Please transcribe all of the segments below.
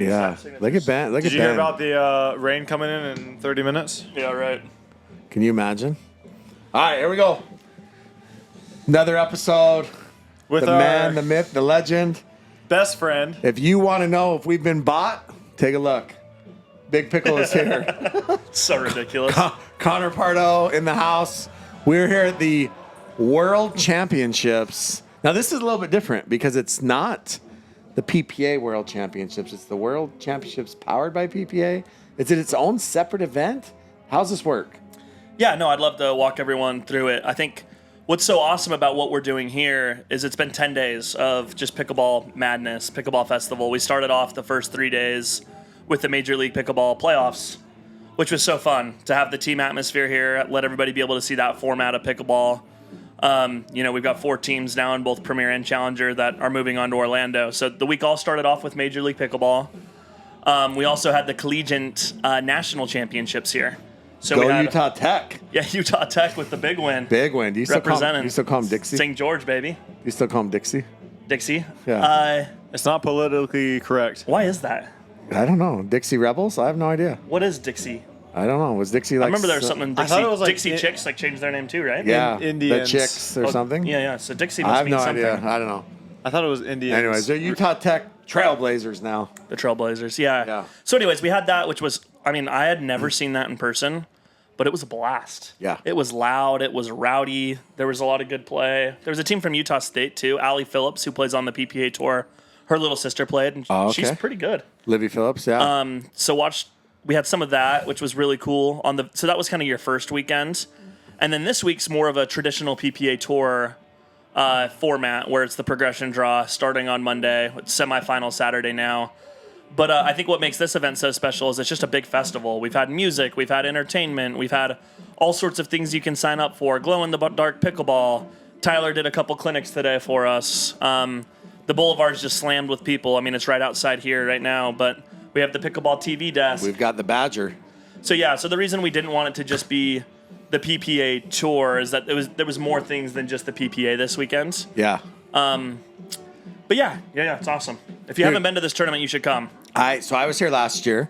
Yeah. Look at Ben. Did you hear about the rain coming in 30 minutes? Yeah, right. Can you imagine? All right, here we go. Another episode With the our man, the myth, the legend. best friend. If you want to know if we've been bought, take a look. Big Pickle is here. So ridiculous. Connor Pardoe in the house. We're here at the World Championships. Now, this is a little bit different because it's not the PPA World Championships. It's the World Championships powered by PPA. Is it its own separate event? How's this work? Yeah, no, I'd love to walk everyone through it. I think what's so awesome about what we're doing here is it's been 10 days of just pickleball madness, pickleball festival. We started off the first 3 days with the Major League Pickleball playoffs, which was so fun to have the team atmosphere here, let everybody be able to see that format of pickleball. We've got 4 teams now in both Premier and Challenger that are moving on to Orlando. So the week all started off with Major League Pickleball. We also had the Collegiate National Championships here. So Go we had, Utah Tech. Yeah, Utah Tech with the big win. Big win. Do you still call him Dixie? St. George, baby. Do you still call him Dixie? Dixie? Yeah. It's not politically correct. Why is that? I don't know. Dixie Rebels? I have no idea. What is Dixie? I don't know. Was Dixie like... I remember there was something Dixie. I thought it was like Dixie Chicks changed their name too, right? Yeah, Indians. the Chicks or something? Yeah. So Dixie I must have mean no something. idea. I don't know. I thought it was Indians. Anyways, they're Utah Tech Trailblazers now. The Trailblazers, yeah. So anyways, we had that, which was, I had never seen that in person, but it was a blast. Yeah. It was loud. It was rowdy. There was a lot of good play. There was a team from Utah State, too. Allie Phillips, who plays on the PPA Tour. Her little sister played, and she's pretty good. Livy Phillips, yeah. We had some of that, which was really cool. So that was kind of your first weekend. And then this week's more of a traditional PPA Tour format where it's the progression draw starting on Monday, with semifinal Saturday now. But I think what makes this event so special is it's just a big festival. We've had music, we've had entertainment, we've had all sorts of things you can sign up for. Glow-in-the-dark pickleball. Tyler did a couple clinics today for us. The boulevard's just slammed with people. It's right outside here right now, but we have the Pickleball TV desk. We've got the Badger. So the reason we didn't want it to just be the PPA Tour is that there was more things than just the PPA this weekend. Yeah. But yeah, it's awesome. If you haven't been to this tournament, you should come. So I was here last year,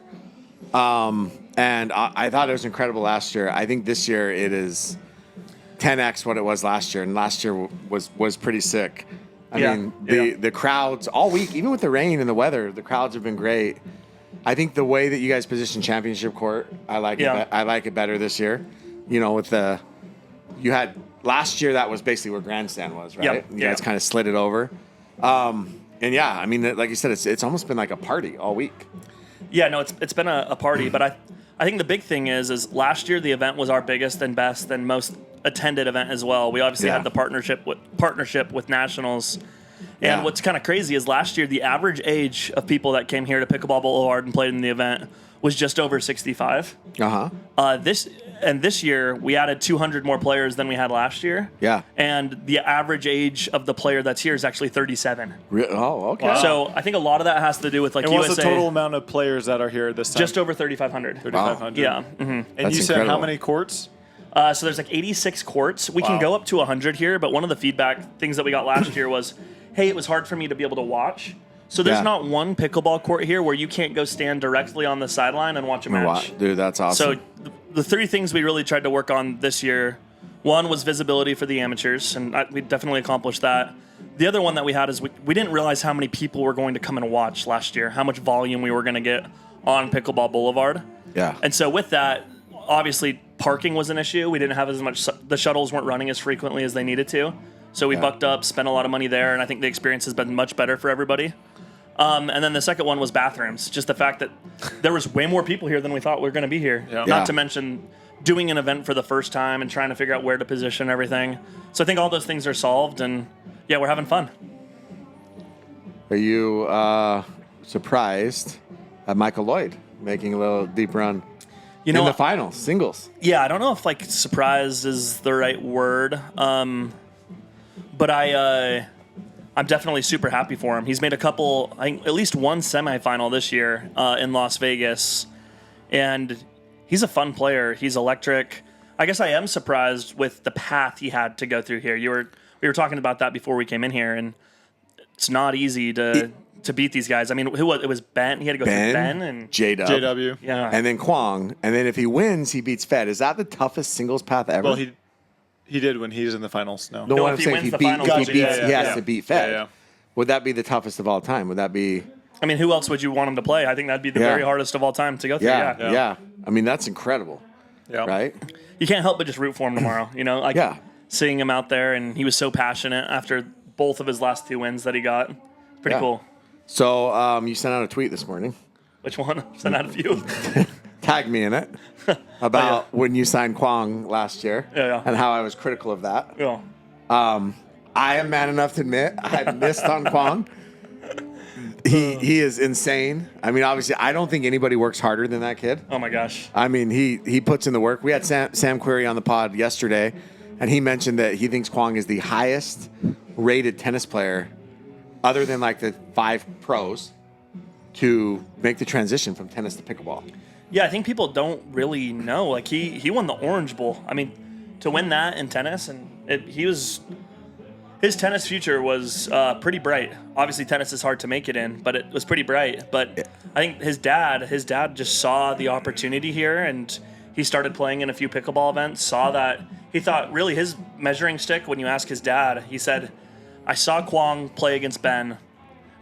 and I thought it was incredible last year. I think this year it is 10x what it was last year, and last year was pretty sick. The crowds all week, even with the rain and the weather, the crowds have been great. I think the way that you guys position championship court, I like it. I like it better this year. You had last year that was basically where grandstand was, right? Yep. You guys kind of slid it over. Like you said, it's almost been like a party all week. Yeah, no, it's been a party, but I think the big thing is last year the event was our biggest and best and most attended event as well. We obviously had the partnership with Nationals. And what's kind of crazy is last year the average age of people that came here to Pickleball Boulevard and played in the event was just over 65. This year we added 200 more players than we had last year. Yeah. And the average age of the player that's here is actually 37. Oh, okay. Wow. So I think a lot of that has to do with and USA. What's the total amount of players that are here this time? Just over 3,500. 3,500. Yeah. Mm-hmm. And That's you said incredible. how many courts? So there's like 86 courts. We can go up to 100 here, but one of the feedback things that we got last year was, hey, it was hard for me to be able to watch. So there's not one pickleball court here where you can't go stand directly on the sideline and watch a match. Dude, that's awesome. So the 3 things we really tried to work on this year, one was visibility for the amateurs, and we definitely accomplished that. The other one that we had is we didn't realize how many people were going to come and watch last year, how much volume we were going to get on Pickleball Boulevard. Yeah. And so with that, obviously parking was an issue. We didn't have as much, the shuttles weren't running as frequently as they needed to. So we bucked up, spent a lot of money there, and I think the experience has been much better for everybody. And then the second one was bathrooms. Just the fact that there was way more people here than we thought we were going to be here. Yeah. Not to mention doing an event for the first time and trying to figure out where to position everything. So I think all those things are solved, and we're having fun. Are you surprised at Michael Lloyd making a little deep run in the finals, singles? Yeah, I don't know if surprised is the right word, but I'm definitely super happy for him. He's made a couple, I think at least one semifinal this year in Las Vegas, and he's a fun player. He's electric. I guess I am surprised with the path he had to go through here. We were talking about that before we came in here, and it's not easy to to beat these guys. I mean, who was it? Was Ben? He had to go through Ben and J-Dub. JW. yeah. And then Quang. And then if he wins, he beats Fed. Is that the toughest singles path ever? Well, he did when he was in the finals. No. No, No, what if I'm he saying, wins if the he, finals, if he he'll beats, be- he has yeah. to beat Fed. Yeah. Would that be the toughest of all time? Would that be? I mean, who else would you want him to play? I think that'd be the Yeah. very hardest of all time to go through. Yeah. I mean, that's incredible, Yeah. right? You can't help but just root for him tomorrow. You know, like Yeah. seeing him out there, and he was so passionate after both of his last 2 wins that he got. Pretty Yeah. cool. So you sent out a tweet this morning. Which one? Send out a few. Tagged me in it about when you signed Quang last year Yeah. and how I was critical of that. Yeah. I am man enough to admit I missed on Quang. He is insane. I mean, obviously, I don't think anybody works harder than that kid. Oh my gosh. I mean, he puts in the work. We had Sam Query on the pod yesterday, and he mentioned that he thinks Quang is the highest rated tennis player, other than like the 5 pros, to make the transition from tennis to pickleball. Yeah, I think people don't really know. Like he won the Orange Bowl. I mean, to win that in tennis, and his tennis future was pretty bright. Obviously, tennis is hard to make it in, but it was pretty bright. But I think his dad just saw the opportunity here, and he started playing in a few pickleball events. Saw that he thought really his measuring stick. When you ask his dad, he said, "I saw Quang play against Ben,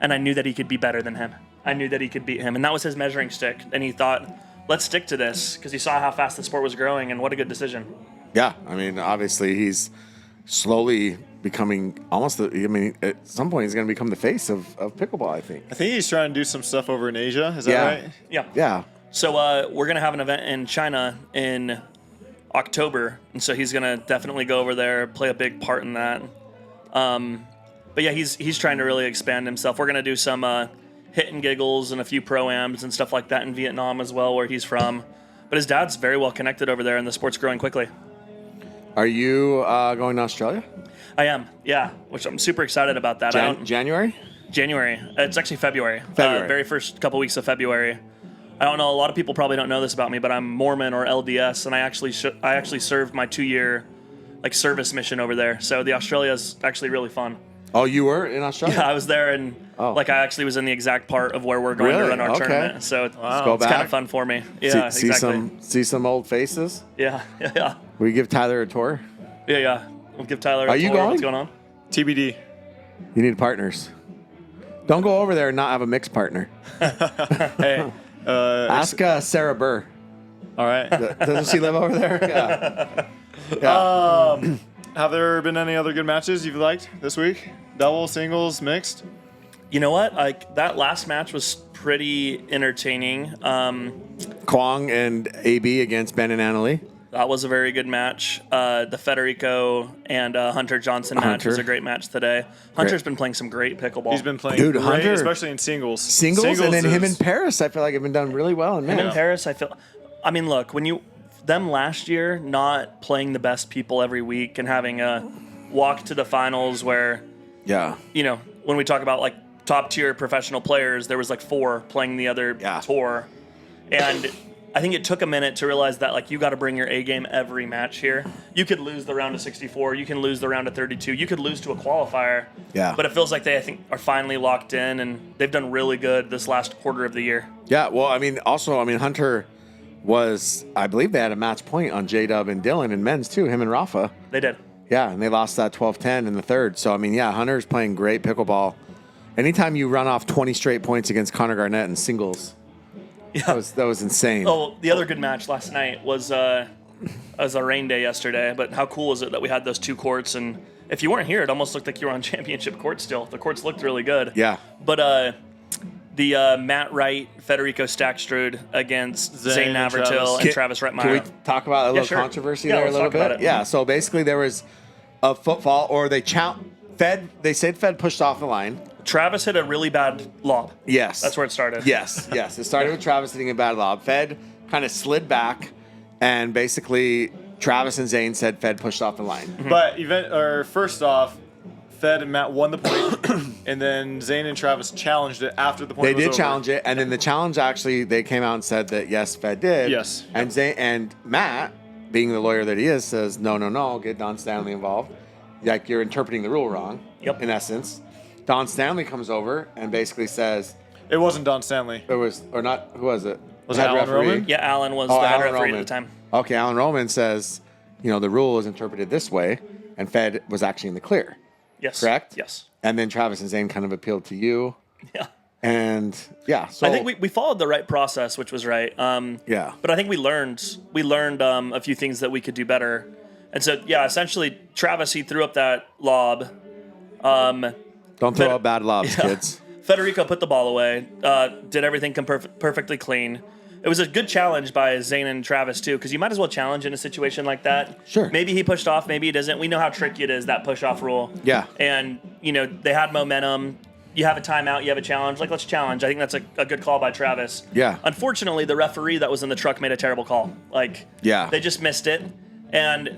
and I knew that he could be better than him. I knew that he could beat him, and that was his measuring stick." And he thought, let's stick to this, because he saw how fast the sport was growing, and what a good decision. Yeah, I mean, obviously, he's slowly becoming almost. At some point, he's going to become the face of pickleball. I think. I think he's trying to do some stuff over in Asia. Is that right? Yeah. Yeah. So we're going to have an event in China in October, and so he's going to definitely go over there, play a big part in that. But yeah, he's trying to really expand himself. We're going to do some hit and giggles and a few pro-ams and stuff like that in Vietnam as well, where he's from. But his dad's very well connected over there, and the sport's growing quickly. Are you going to Australia? I am, yeah, which I'm super excited about that. January? January. It's actually February. February. Very first couple weeks of February. I don't know. A lot of people probably don't know this about me, but I'm Mormon or LDS, and I actually served my 2-year service mission over there. So the Australia is actually really fun. Oh, you were in Australia? Yeah, I was there, and I actually was in the exact part of where we're going to run our tournament. So it's go kind back. of fun for me. Yeah, exactly. See some old faces. Yeah. Will you give Tyler a tour? Yeah. We'll give Tyler a Are you tour. going? What's going on? TBD. You need partners. Don't go over there and not have a mixed partner. Hey. Ask Sarah Burr. All right. Doesn't she live over there? Yeah. Have there been any other good matches you've liked this week? Double, singles, mixed? You know what? That last match was pretty entertaining. Quang and AB against Ben and Annalie. That was a very good match. The Federico and Hunter Johnson match was a great match today. Hunter's been playing some great pickleball. He's been playing Dude, great, Hunter- especially in singles. Singles and then him is- in Paris, I feel like have been done really well in Him in men's. Paris, I mean, look, them last year not playing the best people every week and having a walk to the finals where, Yeah. when we talk about top tier professional players, there was 4 playing the other tour. And I think it took a minute to realize that you got to bring your A game every match here. You could lose the round of 64, you can lose the round of 32, you could lose to a qualifier. Yeah. But it feels like I think are finally locked in, and they've done really good this last quarter of the year. Yeah. Well, Hunter was, I believe they had a match point on J-Dub and Dylan in men's too, him and Rafa. They did. Yeah, and they lost that 12-10 in the third. So, Hunter's playing great pickleball. Anytime you run off 20 straight points against Connor Garnett in singles, that was insane. Oh, the other good match last night was a rain day yesterday, but how cool is it that we had those 2 courts? And if you weren't here, it almost looked like you were on championship court still. The courts looked really good. Yeah. But the Matt Wright, Federico Stackstrud against Zane Navratil and Travis Reitmeyer. Can we talk about a little sure. controversy Yeah, there a let's little talk about bit? it. Yeah, so basically there was a footfall, or they said Fed pushed off the line. Travis hit a really bad lob. Yes. That's where it started. Yes. It started with Travis hitting a bad lob. Fed kind of slid back, and basically Travis and Zane said Fed pushed off the line. But first off, Fed and Matt won the point, and then Zane and Travis challenged it after the point They was did over. challenge it, and then the challenge actually, they came out and said that yes, Fed did. Yes. And Zane and Matt, being the lawyer that he is, says no, get Don Stanley involved. You're interpreting the rule wrong. Yep. In essence. Don Stanley comes over and basically says It wasn't Don Stanley. it was, or not, who was it? Was The it head Alan referee? Roman? Yeah, Alan was Oh, the head Alan referee Roman. at the time. Okay, Alan Roman says, the rule is interpreted this way, and Fed was actually in the clear, Yes. correct? Yes. And then Travis and Zane kind of appealed to you, Yeah. and so I think we followed the right process, which was right. Yeah. But I think we learned a few things that we could do better. And so, yeah, essentially, Travis, he threw up that lob. don't throw out bad lobs, kids. Federico put the ball away, did everything perfectly clean. It was a good challenge by Zane and Travis, too, because you might as well challenge in a situation like that. Sure. Maybe he pushed off, maybe he doesn't. We know how tricky it is, that push-off rule. Yeah. And, they had momentum. You have a timeout, you have a challenge. Let's challenge. I think that's a good call by Travis. Yeah. Unfortunately, the referee that was in the truck made a terrible call. Yeah. They just missed it. And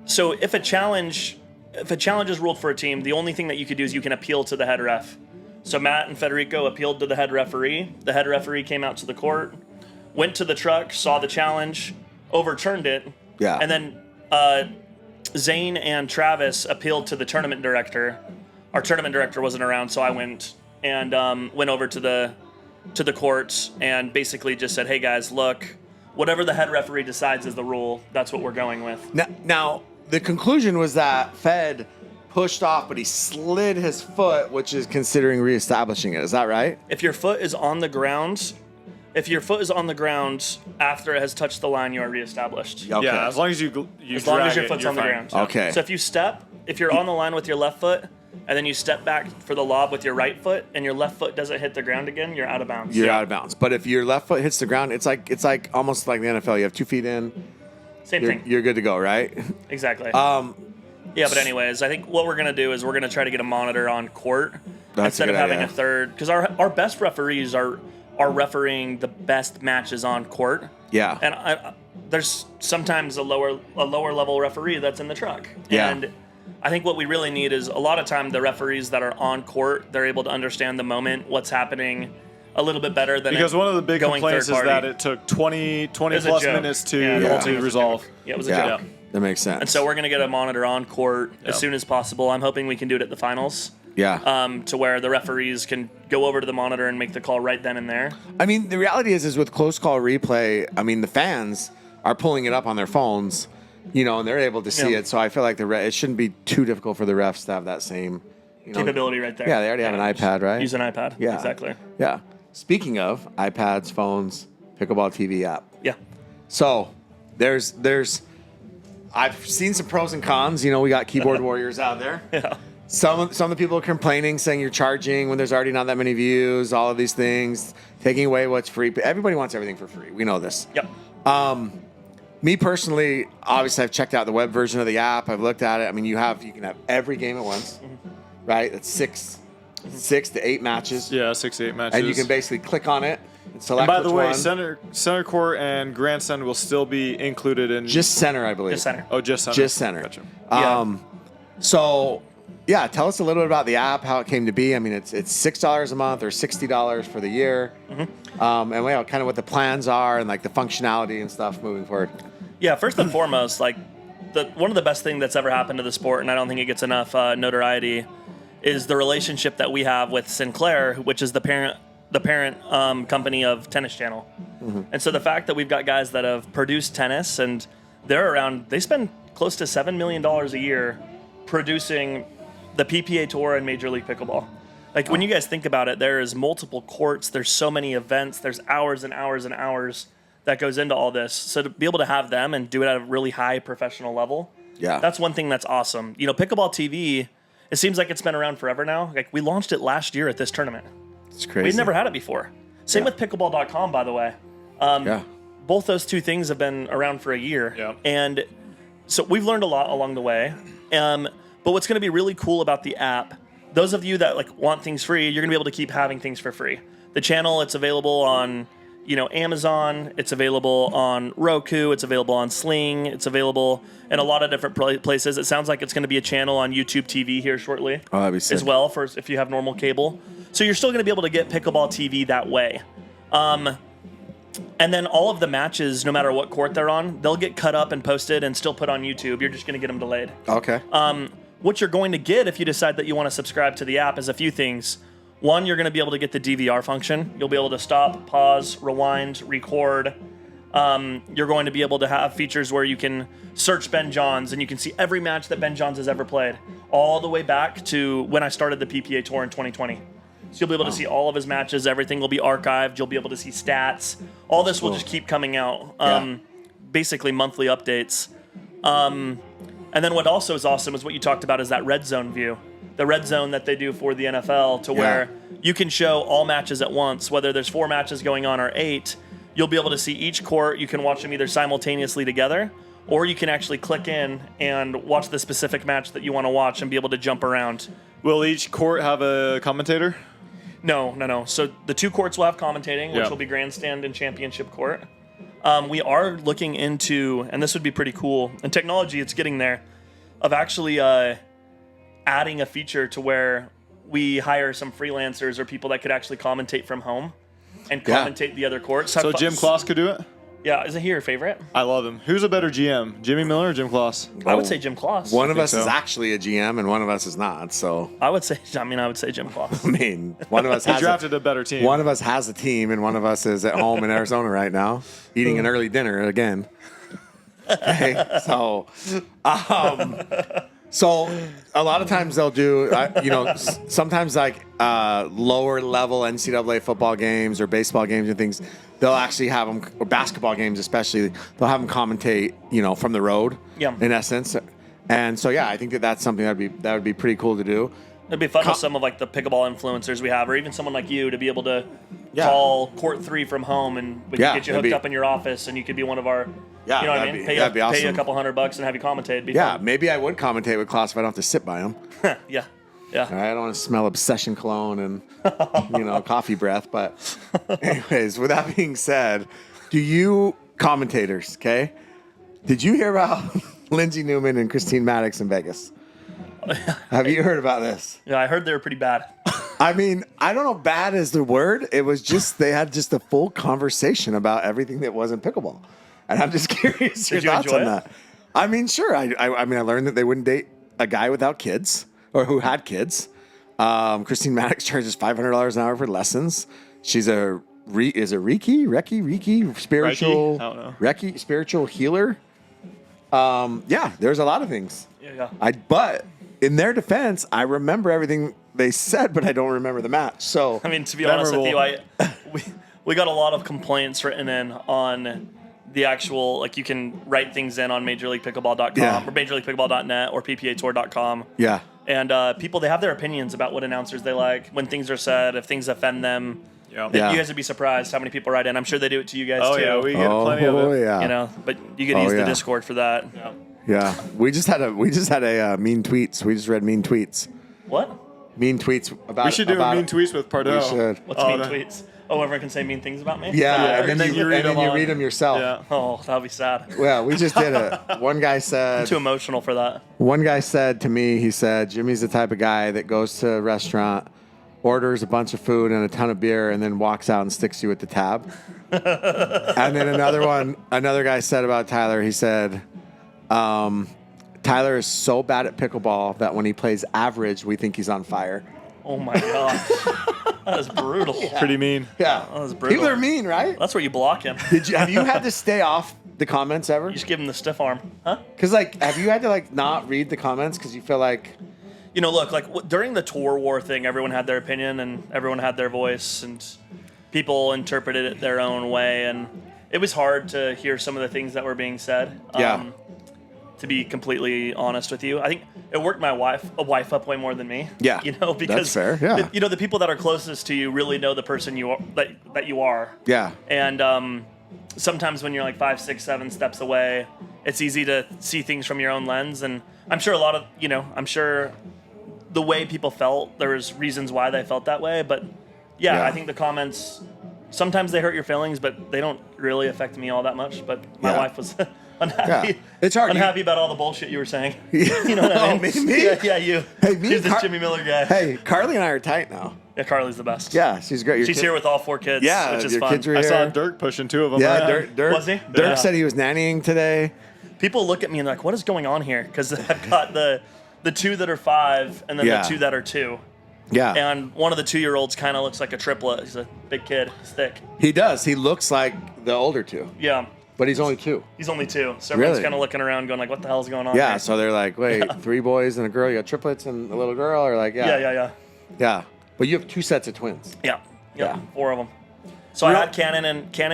so if a challenge is ruled for a team, the only thing that you could do is you can appeal to the head ref. So Matt and Federico appealed to the head referee. The head referee came out to the court, went to the truck, saw the challenge, overturned it. Yeah. And then Zane and Travis appealed to the tournament director. Our tournament director wasn't around, so I went over to the courts and basically just said, "Hey guys, look, whatever the head referee decides is the rule. That's what we're going with." Now the conclusion was that Fed pushed off, but he slid his foot, which is considering reestablishing it. Is that right? If your foot is on the ground after it has touched the line, you are reestablished. Okay. Yeah, as long as you As long as drag your it, foot's you're on the fine. ground. Okay. So if you're on the line with your left foot, and then you step back for the lob with your right foot, and your left foot doesn't hit the ground again, you're out of bounds. You're out of bounds. But if your left foot hits the ground, it's like almost like the NFL. You have 2 feet in, Same you're, thing. you're good to go, right? Exactly. Yeah, but anyways, I think what we're going to do is we're going to try to get a monitor on court That's instead a of good having idea. a third. Because our best referees are refereeing the best matches on court. Yeah. And there's sometimes a lower level referee that's in the truck. Yeah. And I think what we really need is a lot of time the referees that are on court, they're able to understand the moment, what's happening a little bit better than Because one of the big going complaints is third that party. it took 20 was a plus joke. minutes to Yeah, ultimately resolve. Yeah, it was a Yeah. joke. That makes sense. And so we're going to get a monitor on court as Yeah. soon as possible. I'm hoping we can do it at the finals. yeah. To where the referees can go over to the monitor and make the call right then and there. I mean, the reality is with close call replay, I mean, the fans are pulling it up on their phones, and they're able to see Yeah. it. So I feel like it shouldn't be too difficult for the refs to have that same Capability right there. Yeah, they already have an iPad, right? Use an iPad. Yeah. Exactly. Yeah. Speaking of iPads, phones, Pickleball TV app. Yeah. So there's I've seen some pros and cons. We got keyboard warriors out there. Yeah. Some of the people are complaining, saying you're charging when there's already not that many views, all of these things, taking away what's free. But everybody wants everything for free. We know this. Yep. Me personally, obviously, I've checked out the web version of the app. I've looked at it. I mean, you can have every game at once, right? That's six to 8 matches. Yeah, 6 to 8 matches. And you can basically click on it and select And by the which way, one. center court and grandstand will still be included in Just center, I believe. Just center. Oh, just center. Just center. Gotcha. Yeah. So, yeah, tell us a little bit about the app, how it came to be. I mean, it's $6 a month or $60 for the year. And kind of what the plans are and like the functionality and stuff moving forward. Yeah. First and foremost, one of the best things that's ever happened to the sport, and I don't think it gets enough notoriety, is the relationship that we have with Sinclair, which is the parent company of Tennis Channel. And so the fact that we've got guys that have produced tennis and they spend close to $7 million a year producing the PPA Tour and Major League Pickleball. When you guys think about it, there is multiple courts, there's so many events, there's hours and hours and hours that goes into all this. So to be able to have them and do it at a really high professional level, Yeah. that's one thing that's awesome. Pickleball TV, it seems like it's been around forever now. We launched it last year at this tournament. It's crazy. We've never had it before. Same with pickleball.com, by the way. Yeah. Both those two things have been around for a year. Yeah. And so we've learned a lot along the way. But what's going to be really cool about the app, those of you that want things free, you're going to be able to keep having things for free. The channel, it's available on Amazon, it's available on Roku, it's available on Sling, it's available in a lot of different places. It sounds like it's going to be a channel on YouTube TV here shortly. Oh, that'd be sick. As well, for if you have normal cable. So you're still going to be able to get Pickleball TV that way. And then all of the matches, no matter what court they're on, they'll get cut up and posted and still put on YouTube. You're just going to get them delayed. Okay. what you're going to get if you decide that you want to subscribe to the app is a few things. One, you're going to be able to get the DVR function. You'll be able to stop, pause, rewind, record. You're going to be able to have features where you can search Ben Johns and you can see every match that Ben Johns has ever played, all the way back to when I started the PPA Tour in 2020. So you'll be able to see all of his matches. Everything will be archived. You'll be able to see stats. All this will just keep coming out. Basically monthly updates. And then what also is awesome is what you talked about is that red zone view. The red zone that they do for the NFL to where you can show all matches at once, whether there's 4 matches going on or 8. You'll be able to see each court. You can watch them either simultaneously together, or you can actually click in and watch the specific match that you want to watch and be able to jump around. Will each court have a commentator? No. So the 2 courts will have commentating, which will be grandstand and championship court. We are looking into, and this would be pretty cool, and technology, it's getting there, of actually adding a feature to where we hire some freelancers or people that could actually commentate from home and commentate the other courts. So Jim Kloss could do it? Yeah, isn't he your favorite? I love him. Who's a better GM, Jimmy Miller or Jim Kloss? I would say Jim Kloss. One of us is actually a GM and one of us is not. So I would say Jim Kloss. I mean, one of us has drafted a better team. One of us has a team, and one of us is at home in Arizona right now, eating an early dinner again. Okay, so a lot of times they'll do, sometimes like lower level NCAA football games or baseball games and things, they'll actually have them, or basketball games especially, they'll have them commentate, from the road, in essence. And so, I think that's something that would be pretty cool to do. It'd be fun with some of like the pickleball influencers we have, or even someone like you, to be able to call court 3 from home, and we can get you hooked up in your office, and you could be one of our. You know what I mean? That'd be awesome. Pay you a couple $100 and have you commentate. It'd be fun. Maybe I would commentate with Klaus if I don't have to sit by him. Yeah. I don't want to smell obsession cologne and coffee breath. But anyways, with that being said, do you commentators? Okay, did you hear about Lindsay Newman and Christine Maddox in Vegas? Have you heard about this? Yeah, I heard they were pretty bad. I mean, I don't know, bad is the word. It was just, they had just a full conversation about everything that wasn't pickleball. And I'm just curious your thoughts on that. I mean, sure. I learned that they wouldn't date a guy without kids or who had kids. Christine Maddox charges $500 an hour for lessons. She's a Reiki spiritual, Reiki spiritual healer. There's a lot of things. But in their defense, I remember everything they said, but I don't remember the match. So I mean, to be honest with you, we got a lot of complaints written in on the actual, like, you can write things in on MajorLeaguePickleball.com or MajorLeaguePickleball.net or PPATour.com. Yeah. And people, they have their opinions about what announcers they like, when things are said, if things offend them. You guys would be surprised how many people write in. I'm sure they do it to you guys too. Oh yeah, we get plenty of it. Yeah. But you could use the Discord for that. Yeah. We just had a mean tweets. We just read mean tweets. What? Mean tweets about. We should do mean tweets with Pardoe. We should. What's mean tweets? Oh, everyone can say mean things about me? Yeah, and then you read them yourself. Yeah. Oh, that would be sad. Well, we just did it. One guy said... I'm too emotional for that. One guy said to me, he said, Jimmy's the type of guy that goes to a restaurant, orders a bunch of food and a ton of beer, and then walks out and sticks you with the tab. And then another guy said about Tyler, he said, Tyler is so bad at pickleball that when he plays average, we think he's on fire. Oh my gosh. That is brutal. Yeah. Pretty mean. Yeah. That was brutal. People are mean, right? That's where you block him. Have you had to stay off the comments ever? You just give him the stiff arm. Huh? Because, have you had to, not read the comments because you feel like... look, during the tour war thing, everyone had their opinion and everyone had their voice and people interpreted it their own way. And it was hard to hear some of the things that were being said. To be completely honest with you, I think it worked my wife up way more than me. Yeah, because that's fair. Yeah, the people that are closest to you really know the person you are, that you are. Yeah, and sometimes when you're like 5, 6, 7 steps away, it's easy to see things from your own lens. And I'm sure I'm sure the way people felt, there was reasons why they felt that way. But I think the comments sometimes they hurt your feelings, but they don't really affect me all that much. But my wife was. Unhappy. Yeah. It's hard. Unhappy about all the bullshit you were saying. You know what I mean? Me? Yeah, you. Hey, me. She's this Jimmy Miller guy. Hey, Carly and I are tight now. Yeah, Carly's the best. Yeah, she's great. She's here with all 4 kids. Yeah, which is your fun. kids are I here. saw Dirk pushing 2 of them. Yeah, around. Dirk. Was he? Dirk said he was nannying today. People look at me and they're like, "What is going on here?" Because I've got the the 2 that are 5 and then Yeah. the 2 that are 2. Yeah. And one of the 2-year-olds kind of looks like a triplet. He's a big kid. He's thick. He does. He looks like the older 2, Yeah. but he's only 2. He's only 2. So everyone's Really? kind of looking around going like, what the hell's going on Yeah. here? So they're like, wait, 3 boys and a girl. You got triplets and a little girl, or like, yeah. But you have 2 sets of twins. Yeah. Yeah. 4 of them. So I had Cannon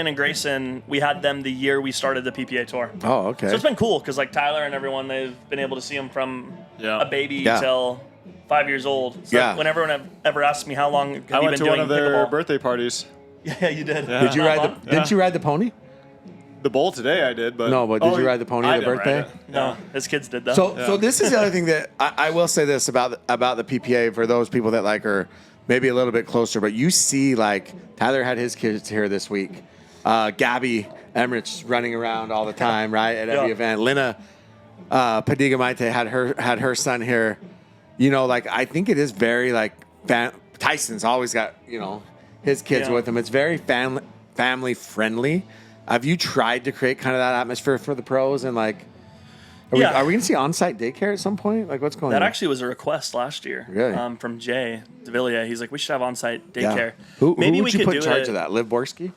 and Grayson. We had them the year we started the PPA Tour. Oh, okay. So it's been cool because like Tyler and everyone, they've been able to see them from a baby till 5 years old. So when everyone ever asks me how long have I you went been to doing one of their pickleball? birthday parties. Yeah, you did. Yeah. Did you ride the? Didn't you ride the pony? The bowl today I did, but No, but did you ride the pony I at the didn't birthday? ride it. No, his kids did though. So this is the other thing that I will say this about the PPA for those people that like are maybe a little bit closer, but you see like Tyler had his kids here this week. Gabby Emmerich's running around all the time, right, at every event. Lina Padiga Maite had her son here. You know, like I think it is very like Tyson's always got, you know, his kids with him. It's very family friendly. Have you tried to create kind of that atmosphere for the pros and like? Are we going to see on-site daycare at some point? Like, what's going on? That actually was a request last year from Jay DeVilliers. He's like, we should have on-site daycare. Who Maybe would we you could put do in charge it. of that? Liv Borski?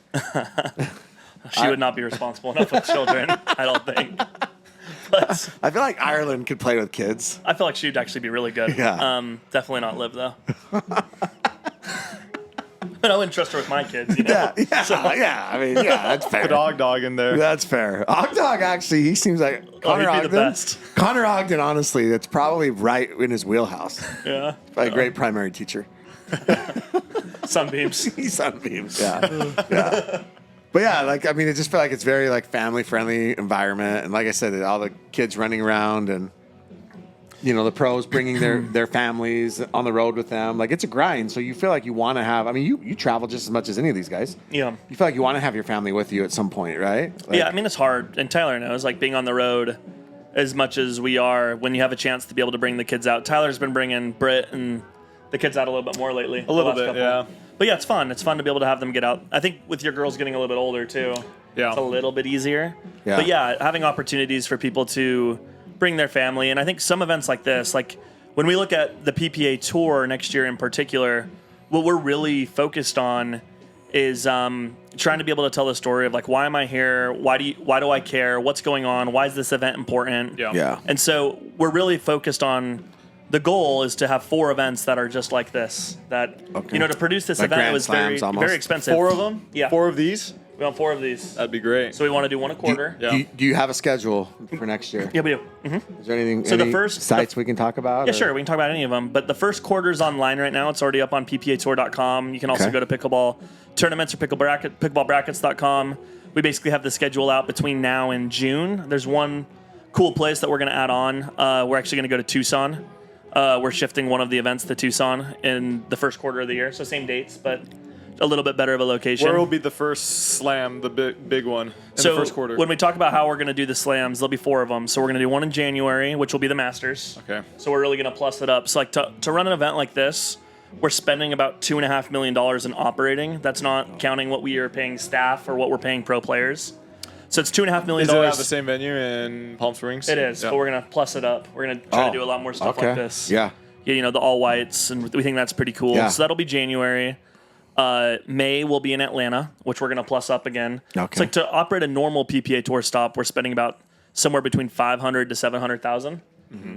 She would not be responsible enough with children, I don't think. But I feel like Ireland could play with kids. I feel like she'd actually be really good. Yeah. Definitely not Liv, though. But I wouldn't trust her with my kids, you know? I mean, that's fair. The dog in there. That's fair. Ogdog, actually, he seems like Connor he'd be Ogden. the best. Connor Ogden, honestly, that's probably right in his wheelhouse. Yeah. Probably a great primary teacher. Sunbeams. He's Sunbeams, yeah. But yeah, like, I mean, it just feel like it's very like family-friendly environment. And like I said, all the kids running around and, you know, the pros bringing their families on the road with them. Like, it's a grind. So you feel like you want to have, I mean, you travel just as much as any of these guys. Yeah. You feel like you want to have your family with you at some point, right? Like, Yeah, I mean, it's hard. And Tyler knows, like, being on the road as much as we are, when you have a chance to be able to bring the kids out. Tyler's been bringing Britt and the kids out a little bit more lately. A little bit, yeah. But yeah, it's fun. It's fun to be able to have them get out. I think with your girls getting a little bit older, too, it's a little bit easier. Yeah. But yeah, having opportunities for people to bring their family. And I think some events like this, like when we look at the PPA Tour next year in particular, what we're really focused on is trying to be able to tell the story of like, why am I here? Why do I care? What's going on? Why is this event important? Yeah. And so we're really focused on, the goal is to have 4 events that are just like this. That, you know, to produce this Like event, it Grand was Slams almost. very expensive. 4 of them? Yeah. 4 of these? We want 4 of these. That'd be great. So we want to do 1 a quarter. Do you have a schedule for next year? Yeah, we do. Is there anything? So the any first- sites we can talk about? Yeah, or- sure. We can talk about any of them. But the first quarter is online right now. It's already up on ppatour.com. You can also Okay. go to pickleball tournaments or pickleballbrackets.com. We basically have the schedule out between now and June. There's one cool place that we're going to add on. We're actually going to go to Tucson. We're shifting one of the events to Tucson in the first quarter of the year. So same dates, but a little bit better of a location. Where will be the first slam, the big one, in the first quarter? When we talk about how we're going to do the slams, there'll be 4 of them. So we're going to do one in January, which will be the Masters. Okay. So we're really going to plus it up. So like to run an event like this, we're spending about $2.5 million in operating. That's not counting what we are paying staff or what we're paying pro players. So it's $2.5 million. Is it at the same venue in Palm Springs? It is, Yeah. but we're going to plus it up. We're going to try to do a lot more stuff like this. Yeah. Yeah, you know, the all whites, and we think that's pretty cool. Yeah. So that'll be January. May will be in Atlanta, which we're going to plus up again. Okay. It's like to operate a normal PPA Tour stop, we're spending about somewhere between $500,000 to $700,000.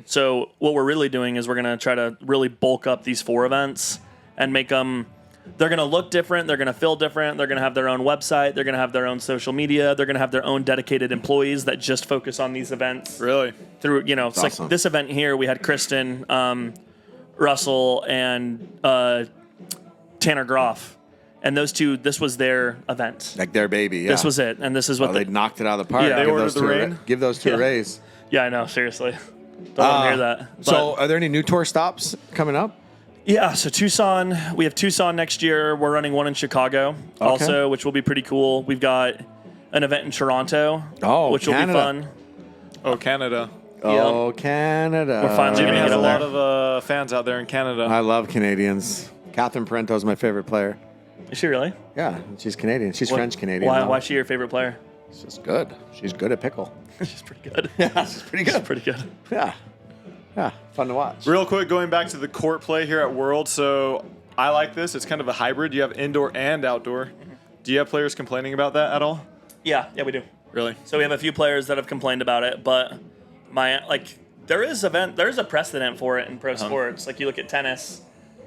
So what we're really doing is we're going to try to really bulk up these 4 events and make them. They're going to look different. They're going to feel different. They're going to have their own website. They're going to have their own social media. They're going to have their own dedicated employees that just focus on these events. Really? Through, you know, it's awesome. like this event here, we had Kristen, Russell, and Tanner Groff. And those 2, this was their event. Like their baby. Yeah. This was it. And this is what they knocked it out of the park. Yeah. They Give ordered those the two a rain? Give those 2 a raise. Yeah, I know. Seriously. Don't let them hear that. So, But- are there any new tour stops coming up? yeah, so Tucson, we have Tucson next year. We're running one in Chicago also, which will be pretty cool. We've got an event in Toronto, which will be Canada. fun. Oh, Canada. Oh, Canada. We're finally Jimmy gonna has get a over lot of fans out there in Canada. I love Canadians. Catherine Parento is my favorite player. Is she really? Yeah, she's Canadian. She's French-Canadian. Why, though. why is she your favorite player? She's good. She's good at pickle. She's pretty good. Yeah, she's pretty good. Pretty good. Yeah. Yeah, fun to watch. Real quick, going back to the court play here at World. So I like this. It's kind of a hybrid. You have indoor and outdoor. Do you have players complaining about that at all? Yeah, we do. Really? So we have a few players that have complained about it, but there is a precedent for it in pro sports. Like you look at tennis,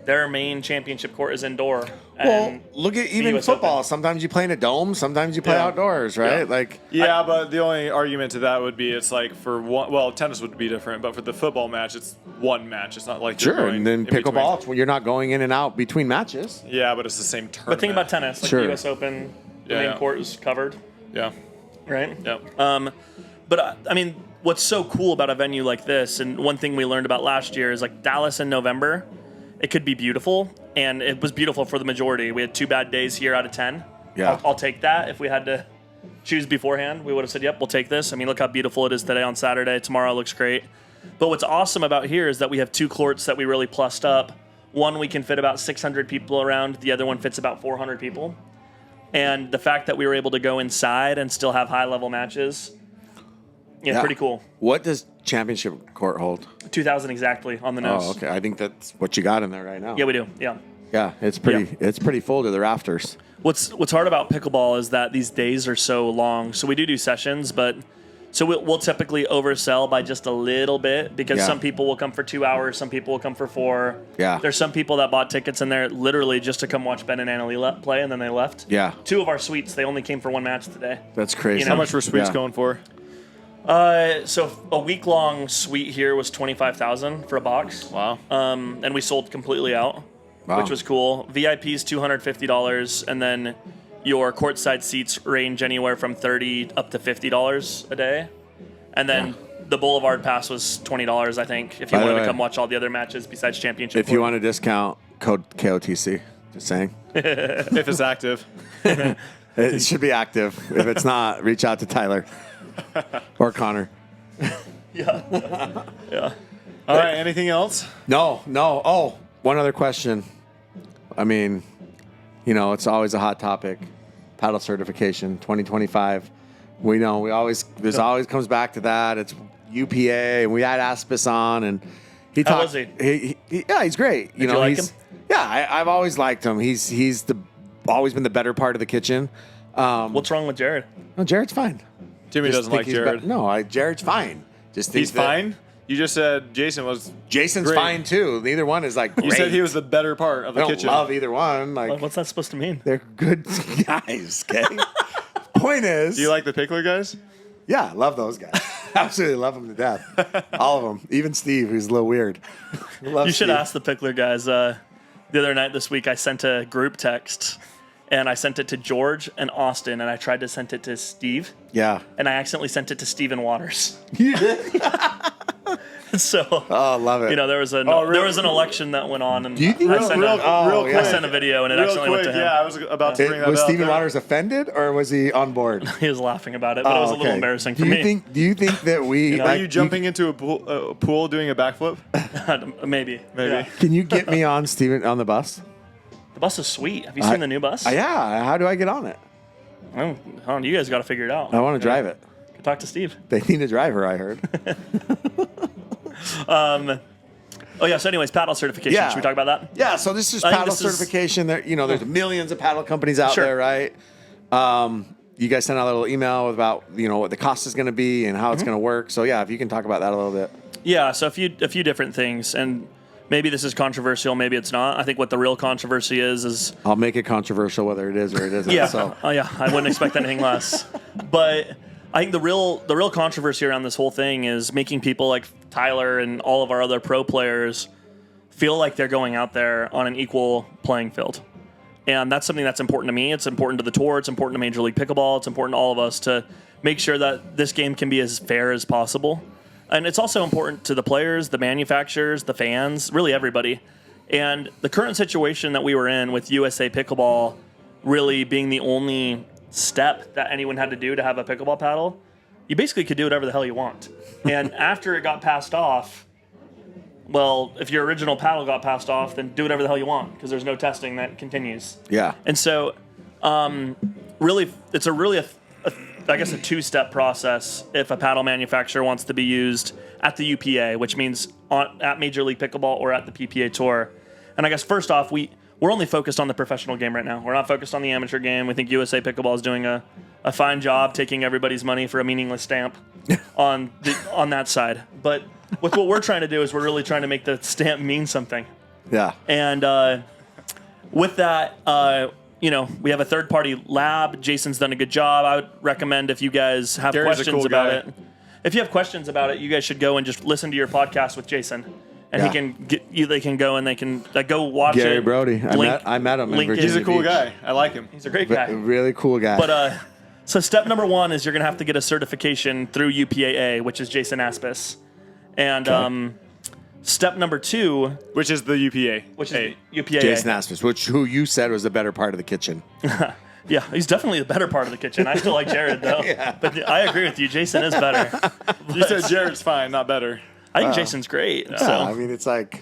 their main championship court is indoor. Well, look at even US football. Open. Sometimes you play in a dome. Sometimes you play outdoors, right? But the only argument to that would be it's like for one. Well, tennis would be different, but for the football match, it's one match. It's not like you're Sure. going And then in between. pickleball, you're not going in and out between matches. Yeah, but it's the same tournament. But think about tennis, like Sure. the US Open, the main court is covered, Yeah. right? Yeah. But I mean, what's so cool about a venue like this, and one thing we learned about last year is like Dallas in November, it could be beautiful, and it was beautiful for the majority. We had 2 bad days here out of 10. Yeah. I'll take that. If we had to choose beforehand, we would have said, yep, we'll take this. I mean, look how beautiful it is today on Saturday. Tomorrow looks great. But what's awesome about here is that we have 2 courts that we really plussed up. One we can fit about 600 people around. The other one fits about 400 people. And the fact that we were able to go inside and still have high-level matches, pretty cool. What does championship court hold? 2,000 exactly on the nose. Oh, okay. I think that's what you got in there right now. Yeah, we do. Yeah. Yeah, it's pretty full to the rafters. What's hard about pickleball is that these days are so long. So we do sessions, but so we'll typically oversell by just a little bit because some people will come for 2 hours, some people will come for 4. Yeah. There's some people that bought tickets in there literally just to come watch Ben and Annalisa play, and then they left. Yeah. 2 of our suites, they only came for 1 match today. That's crazy. You know? How much were suites going for? So a week-long suite here was $25,000 for a box. Wow. And we sold completely out, which was cool. VIP's $250, and then your courtside seats range anywhere from $30 up to $50 a day. And then the Boulevard Pass was $20, I think, if you wanted to come watch all the other matches besides championship. If you want a discount, code KOTC. Just saying. If it's active. It should be active. If it's not, reach out to Tyler or Connor. Yeah. All right. Anything else? No. Oh, one other question. I mean, it's always a hot topic. Paddle certification 2025. We know there's always comes back to that. It's UPA, and we had Aspis on, and he How talked. was he? He's great. Did you like him? Yeah, I've always liked him. He's always been the better part of the kitchen. What's wrong with Jared? No, Jared's fine. Jimmy Just doesn't think like he's Jared. No, Jared's fine. Just He's think that fine? You just said Jason was. Jason's great. fine too. Neither one is like great. You said he was the better part of the I don't kitchen. love either one. Like What's that supposed to mean? they're good guys. Okay. Point is, Do you like the Pickler guys? yeah, I love those guys. Absolutely love them to death. All of them. Even Steve, who's a little weird. Love You should Steve. ask the Pickler guys. The other night this week, I sent a group text, and I sent it to George and Austin, and I tried to send it to Steve, Yeah. and I accidentally sent it to Stephen Waters. You did? So, Oh, love it. there was an election that went on, and Do you think I sent, I sent a video, and it Real accidentally went quick, to him. yeah, I was about to bring that up. Was Stephen there. Waters offended or was he on board? He was laughing about it, but it was a little embarrassing for me. Do you think that we Are you jumping into a pool doing a backflip? Maybe. Maybe. Yeah. Can you get me on Stephen on the bus? The bus is sweet. Have you seen the new bus? Yeah. How do I get on it? I don't, you guys got to figure it out. I want to drive it. Talk to Steve. They need a driver, I heard. So anyways, paddle certification. Yeah. Should we talk about that? Yeah, so this is I think paddle this is- certification. There's millions of paddle companies out Sure. there, right? You guys sent out a little email about what the cost is going to be and how it's going to work. So yeah, if you can talk about that a little bit. Yeah, so a few different things, and maybe this is controversial, maybe it's not. I think what the real controversy is I'll make it controversial whether it is or it isn't. yeah, So I wouldn't expect anything less. But I think the real controversy around this whole thing is making people like Tyler and all of our other pro players feel like they're going out there on an equal playing field. And that's something that's important to me. It's important to the tour. It's important to Major League Pickleball. It's important to all of us to make sure that this game can be as fair as possible. And it's also important to the players, the manufacturers, the fans, really everybody. And the current situation that we were in with USA Pickleball really being the only step that anyone had to do to have a pickleball paddle, you basically could do whatever the hell you want. And after it got passed off, well, if your original paddle got passed off, then do whatever the hell you want because there's no testing that continues. yeah, And so, really, it's a I guess, a two-step process if a paddle manufacturer wants to be used at the UPA, which means at Major League Pickleball or at the PPA Tour. And I guess first off, we're only focused on the professional game right now. We're not focused on the amateur game. We think USA Pickleball is doing a fine job taking everybody's money for a meaningless stamp on that side. But with what we're trying to do is we're really trying to make the stamp mean something. Yeah. And with that, we have a third-party lab. Jason's done a good job. I would recommend if you guys have Gary's a questions cool about guy. it. If you have questions about it, you guys should go and just listen to your podcast with Jason. And he can they can go and they can go watch Gary it. Brody. I met him in link it. Virginia He's a cool Beach. guy. I like him. He's a great guy. Really cool guy. But so step number 1 is you're going to have to get a certification through UPAA, which is Jason Aspis. And step number 2, Which is the UPA. which is UPAA. Jason Aspis, who you said was the better part of the kitchen. Yeah, he's definitely the better part of the kitchen. I still like Jared, though. But I agree with you. Jason is better. You said Jared's fine, not better. I think Jason's great. Yeah, So. I mean, it's like,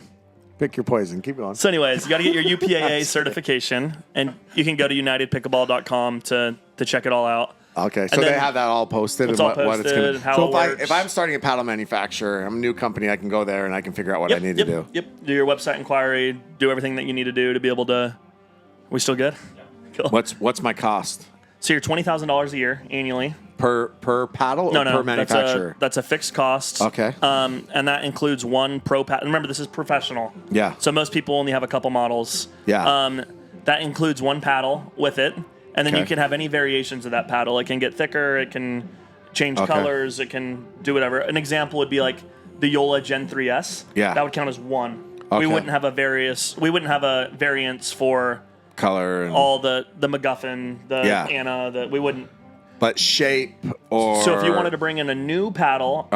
pick your poison. Keep going. So anyways, you got to get your UPAA certification, and you can go to unitedpickleball.com to check it all out. Okay, so And they then have that all posted it's and all what it's posted going and to. how So it works. if I'm starting a paddle manufacturer, I'm a new company, I can go there and I can figure out what I need to do. Yep. Do your website inquiry. Do everything that you need to do to be able to. Are we still good? Cool. What's my cost So you're $20,000 a year annually. per paddle or No, per manufacturer? That's a fixed cost. Okay. And that includes one pro paddle. Remember, this is professional. Yeah. So most people only have a couple models. Yeah. That includes one paddle with it, and then Okay. you can have any variations of that paddle. It can get thicker. It can change Okay. colors. It can do whatever. An example would be like the Yola Gen 3S. Yeah. That would count as one. Okay. We wouldn't have a variance for Color and all the MacGuffin, the Yeah. Anna. We wouldn't. but shape or So if you wanted to bring in a new paddle,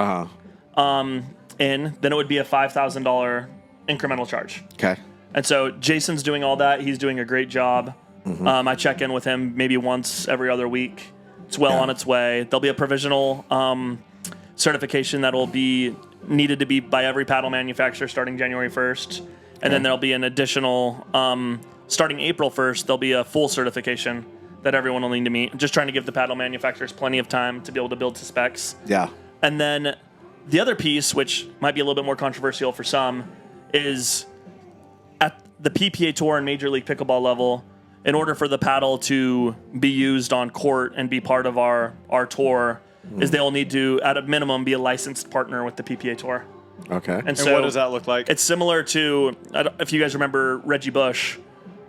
then it would be a $5,000 incremental charge. Okay. And so Jason's doing all that. He's doing a great job. Mm-hmm. I check in with him maybe once every other week. It's well Yeah. on its way. There'll be a provisional certification that will be needed to be by every paddle manufacturer starting January 1st. And then there'll be an additional, starting April 1st, there'll be a full certification that everyone will need to meet. Just trying to give the paddle manufacturers plenty of time to be able to build to specs. Yeah. And then the other piece, which might be a little bit more controversial for some, is at the PPA Tour and Major League Pickleball level, in order for the paddle to be used on court and be part of our tour, is they'll need to, at a minimum, be a licensed partner with the PPA Tour. Okay. And And so what does that look like? it's similar to, if you guys remember Reggie Bush.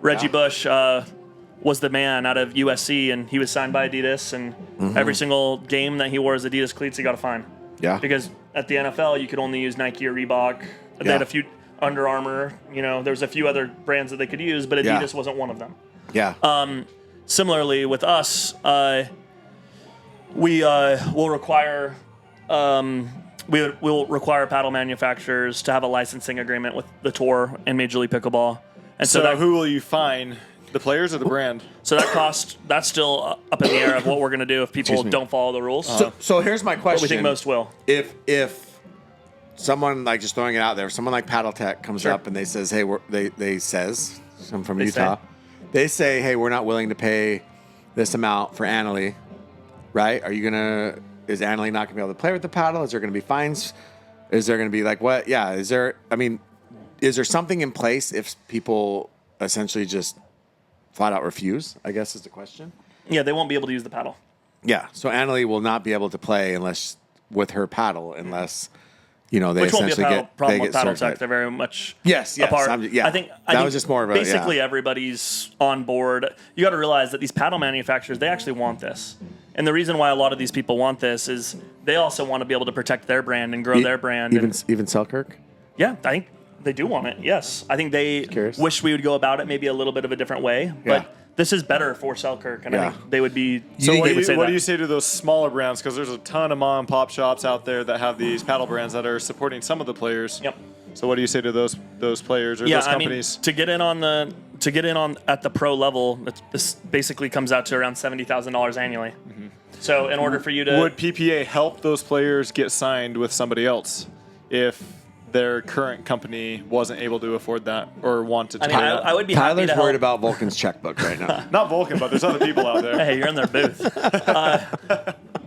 Reggie Bush was the man out of USC, and he was signed by Adidas, and every single game that he wore his Adidas cleats, he got a fine. Yeah. Because at the NFL, you could only use Nike or Reebok. They had a few Under Armour. There was a few other brands that they could use, but Adidas wasn't one of them. Yeah. Similarly, with us, we will require we'll require paddle manufacturers to have a licensing agreement with the tour and Major League Pickleball. And so who will you fine? The players or the brand? So that's still up in the air of what we're going to do if people don't follow the rules. So here's my question. But we think most will. If someone, like, just throwing it out there, if someone like Paddle Tech comes up and they says, hey, I'm from Utah. They say, hey, we're not willing to pay this amount for Annalie, right? Is Annalie not going to be able to play with the paddle? Is there going to be fines? Is there going to be like what? Yeah. Is there something in place if people essentially just flat out refuse, I guess is the question? Yeah, they won't be able to use the paddle. Yeah. So Annalie will not be able to play with her paddle unless, they Which won't be essentially a problem with Paddle certified. Tech. They're very much Yes. apart. Yeah. I think was just more of a basically everybody's on board. You got to realize that these paddle manufacturers, they actually want this. And the reason why a lot of these people want this is they also want to be able to protect their brand and grow their brand. Even Selkirk? Yeah, I think they do want it. Yes. I think they wish we would go about it maybe a little bit of a different way. But this is better for Selkirk, and I think they would be. So what would say do you say to those smaller brands? Because there's a ton of mom and pop shops out there that have these paddle brands that are supporting some of the players. Yep. So what do you say to those players or those companies? To get in on at the pro level, this basically comes out to around $70,000 annually. Mm-hmm. So in order for you to would PPA help those players get signed with somebody else if their current company wasn't able to afford that or wanted to I mean, pay that. I would be happy Tyler's to help. worried about Vulcan's checkbook right now. Not Vulcan, but there's other people out there. Hey, you're in their booth.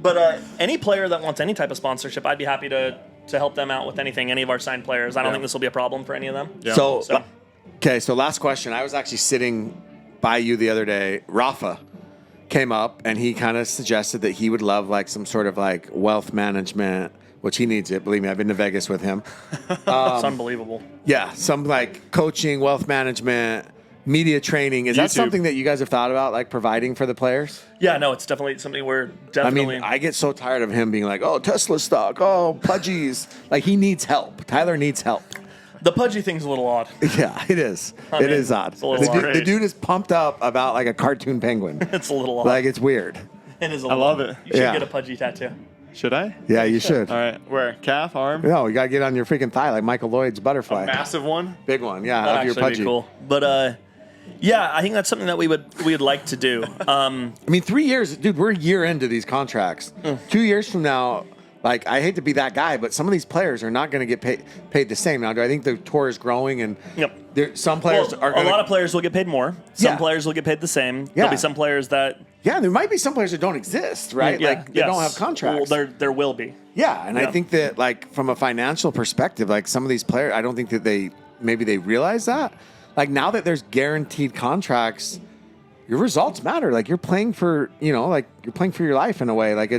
But any player that wants any type of sponsorship, I'd be happy to help them out with anything. Any of our signed players. I don't think this will be a problem for any of them. Yeah. So, So- okay, so last question. I was actually sitting by you the other day. Rafa came up and he kind of suggested that he would love like some sort of like wealth management, which he needs it. Believe me, I've been to Vegas with him. It's unbelievable. Yeah, some like coaching, wealth management, media training. Is that YouTube. something that you guys have thought about, like providing for the players? Yeah, no, it's definitely something we're I definitely. mean, I get so tired of him being like, "Oh, Tesla stock, oh, pudgies." Like he needs help. Tyler needs help. the pudgy thing's a little odd. Yeah, it is. I It mean, is odd. it's a little The odd. dude is pumped up about like a cartoon penguin. It's a little odd. Like it's weird. It is a I little love odd. it. You should Yeah. get a pudgy tattoo. Should I? Yeah, you should. All right. Where? Calf, arm? No, you gotta get on your freaking thigh like Michael Lloyd's butterfly. Massive one? Big one. Yeah, That'd have your actually pudgy. be cool. But yeah, I think that's something that we'd like to do. I mean, 3 years, dude. We're a year into these contracts. 2 years from now, like I hate to be that guy, but some of these players are not going to get paid the same. Now, do I think the tour is growing and Yep. some players Well, are a going lot of players will get paid more. Some Yeah. players will get paid the same. Yeah. There'll be some players that yeah, there might be some players that don't exist, right? yeah, Like they don't have contracts. Well, there will be. Yeah, and I Yeah. think that like from a financial perspective, like some of these players, I don't think that they realize that. Like now that there's guaranteed contracts, your results matter. Like you're playing for, like you're playing for your life in a way. Like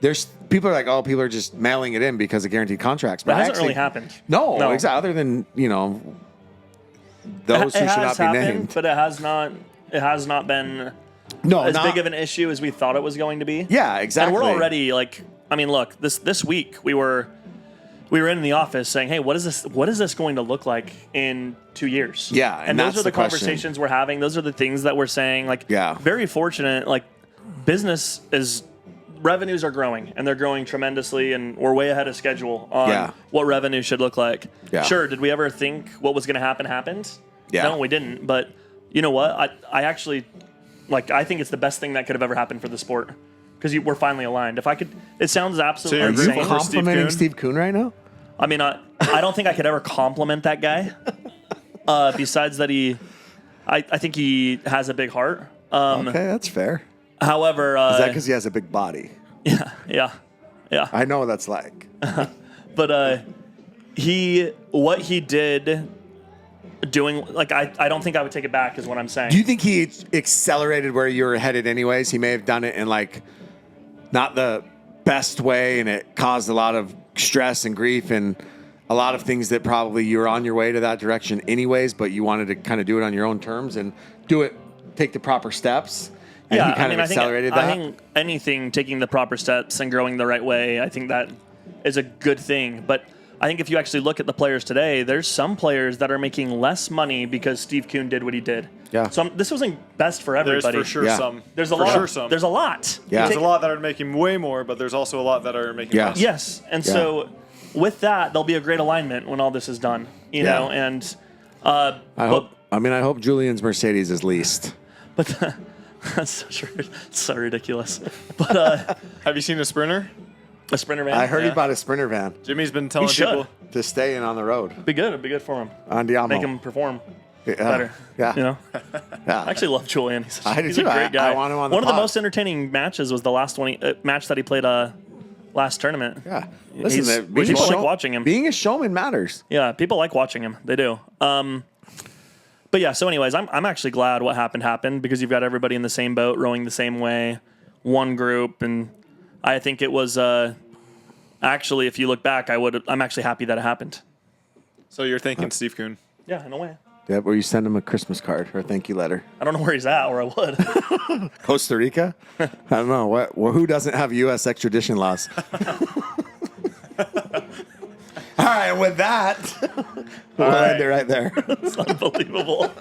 there's people are like, oh, people are just mailing it in because of guaranteed contracts. But That hasn't actually- really happened. No, exactly. Other than those who should not be named. but it has not. It has not been No, as not, big of an issue as we thought it was going to be. Yeah, exactly. And we're already like, I mean, look, this week we were in the office saying, hey, what is this going to look like in 2 years? Yeah, and those that's are the question. conversations we're having. Those are the things that we're saying. Like, Yeah. very fortunate. Like, revenues are growing, and they're growing tremendously, and we're way ahead of schedule on what revenue should look like. Yeah. Sure, did we ever think what was going to happen happened? Yeah. No, we didn't. But you know what? I actually, I think it's the best thing that could have ever happened for the sport. Because we're finally aligned. If I could, it sounds absolutely you're Are insane. you grateful for Steve complimenting Kuhn? Steve Kuhn right now? I mean, I don't think I could ever compliment that guy. Besides that, I think he has a big heart. Okay, that's fair. However, Is that because he has a big body? yeah. I know what that's like. But what he did, doing I don't think I would take it back, is what I'm saying. Do you think he accelerated where you were headed anyways? He may have done it in not the best way, and it caused a lot of stress and grief and a lot of things that probably you were on your way to that direction anyways, but you wanted to kind of do it on your own terms and take the proper steps. And he kind of accelerated that. I think anything taking the proper steps and growing the right way, I think that is a good thing. But I think if you actually look at the players today, there's some players that are making less money because Steve Kuhn did what he did. Yeah. So this wasn't best for There's everybody. for sure Yeah. some. There's a For lot. sure some. There's a lot. Yeah. There's a lot that are making way more, but there's also a lot that are making Yeah. less. Yes, and so with that, there'll be a great alignment when all this is done. You know, and I hope Julian's Mercedes is leased. but that's so ridiculous. But Have you seen a Sprinter? a Sprinter van. I heard he Yeah. bought a Sprinter van Jimmy's been telling should. people. to stay in on the road. It'd be good. It'd be good for him. On Diamo. Make him perform Yeah. better. Yeah. You know, Yeah. I actually love Julian. He's, I do he's too. a great guy. I want him on the One of the pod. most entertaining matches was the last match that he played last tournament. Yeah. He's- Listen, being people a like watching him. Being a showman matters. Yeah, people like watching him. They do. But yeah, so anyways, I'm actually glad what happened because you've got everybody in the same boat, rowing the same way, one group, and I think it was actually, if you look back, I'm actually happy that it happened. So you're thanking Steve Kuhn. Yeah, in a way. Yeah, where you send him a Christmas card or a thank you letter. I don't know where he's at, or I would. Costa Rica? I don't know. Who doesn't have U.S. extradition laws? All right, with that, we'll end it right there. It's unbelievable.